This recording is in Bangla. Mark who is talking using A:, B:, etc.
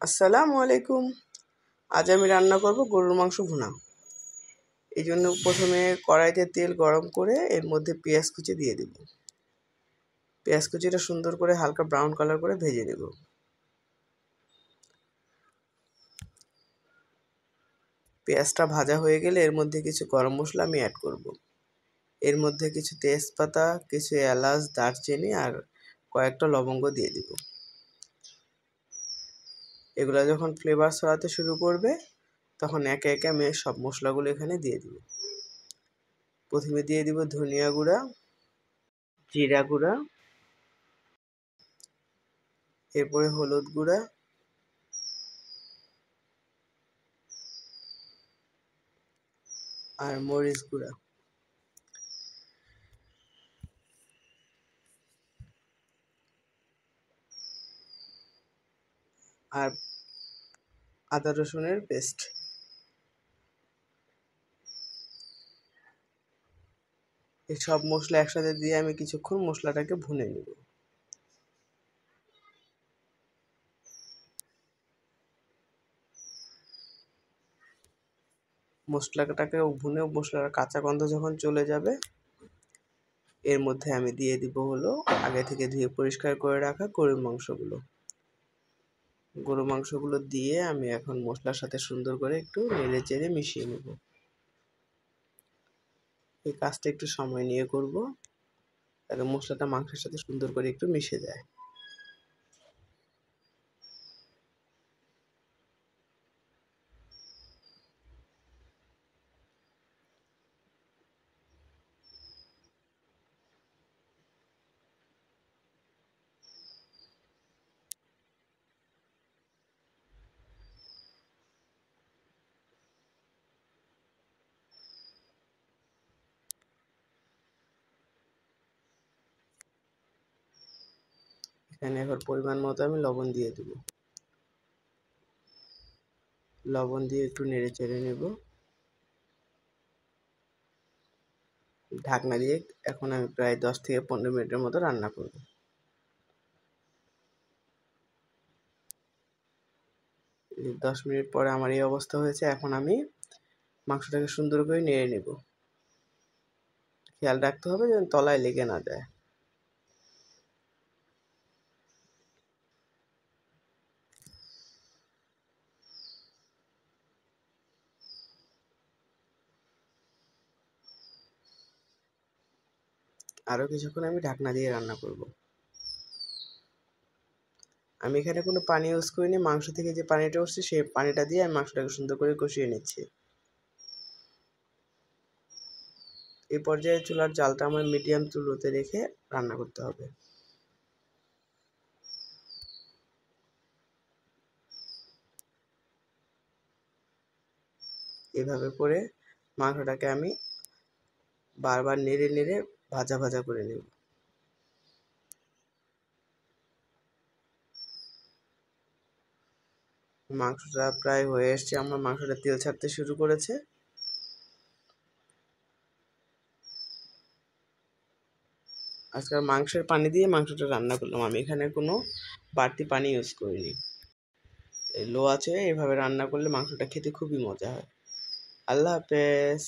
A: আসসালামু আলাইকুম। আজ আমি রান্না করব গরুর মাংস ভুনা। এই জন্য প্রথমে কড়াইতে তেল গরম করে এর মধ্যে পেঁয়াজ কুচি দিয়ে দেব। পেঁয়াজ কুচিটা সুন্দর করে হালকা ব্রাউন কালার করে ভেজে নেব। পেঁয়াজটা ভাজা হয়ে গেলে এর মধ্যে কিছু গরম মশলা আমি অ্যাড করব। এর মধ্যে কিছু তেজপাতা, কিছু এলাচ, দারচিনি আর কয়েকটা লবঙ্গ দিয়ে দিব। এগুলো যখন ফ্লেভার ছড়াতে শুরু করবে তখন একে একে আমি সব মশলাগুলো এখানে দিয়ে দিব। প্রথমে দিয়ে দিব ধনিয়া গুঁড়া, জিরা গুঁড়া, এরপরে হলুদ গুঁড়া, আর মরিচ গুঁড়া। আর আদা রসুনের পেস্ট। এই সব মশলা একসাথে দিয়ে আমি কিছুক্ষণ মশলাটাকে ভুনে নেব। মশলাটাকে ভুনে মশলার কাঁচা গন্ধ যখন চলে যাবে এর মধ্যে আমি দিয়ে দিব হলো আগে থেকে ধুয়ে পরিষ্কার করে রাখা গরুর মাংসগুলো। গরুর মাংসগুলো দিয়ে আমি এখন মশলার সাথে সুন্দর করে একটু নেড়ে চেড়ে মিশিয়ে নেব। এই কাজটা একটু সময় নিয়ে করব, তাহলে মশলাটা মাংসের সাথে সুন্দর করে একটু মিশে যায়। এখানে এবার পরিমাণ মতো আমি লবণ দিয়ে দেব। লবণ দিয়ে একটু নেড়ে চেড়ে নেব। ঢাকনা দিয়ে এখন আমি প্রায় 10 থেকে 15 মিনিটের মতো রান্না করব। 10 মিনিট পরে আমার এই অবস্থা হয়েছে। এখন আমি মাংসটাকে সুন্দর করে নেড়ে নেব। খেয়াল রাখতে হবে যেন তলায় লেগে না যায়। আরও কিছুক্ষণ আমি ঢাকনা দিয়ে রান্না করব। আমি এখানে কোনো পানি ইউজ করিনি, মাংস থেকে যে পানিটা উঠছে সেই পানিটা দিয়ে আমি মাংসটাকে সুন্দর করে কষিয়ে নিচ্ছি। এই পর্যায়ে চুলার জালটা আমার মিডিয়াম চুলোতে রেখে রান্না করতে হবে। এভাবে করে মাংসটাকে আমি বারবার নেড়ে নেড়ে ভাজা ভাজা করে নেব। মাংসটা প্রায় হয়ে এসছে, আমার মাংসটা তেল ছাড়তে শুরু করেছে। আজকাল মাংসের পানি দিয়ে মাংসটা রান্না করলাম, আমি এখানে কোনো বাড়তি পানি ইউজ করিনি। লো আছে এভাবে রান্না করলে মাংসটা খেতে খুবই মজা হয়। আল্লাহ হাফেজ।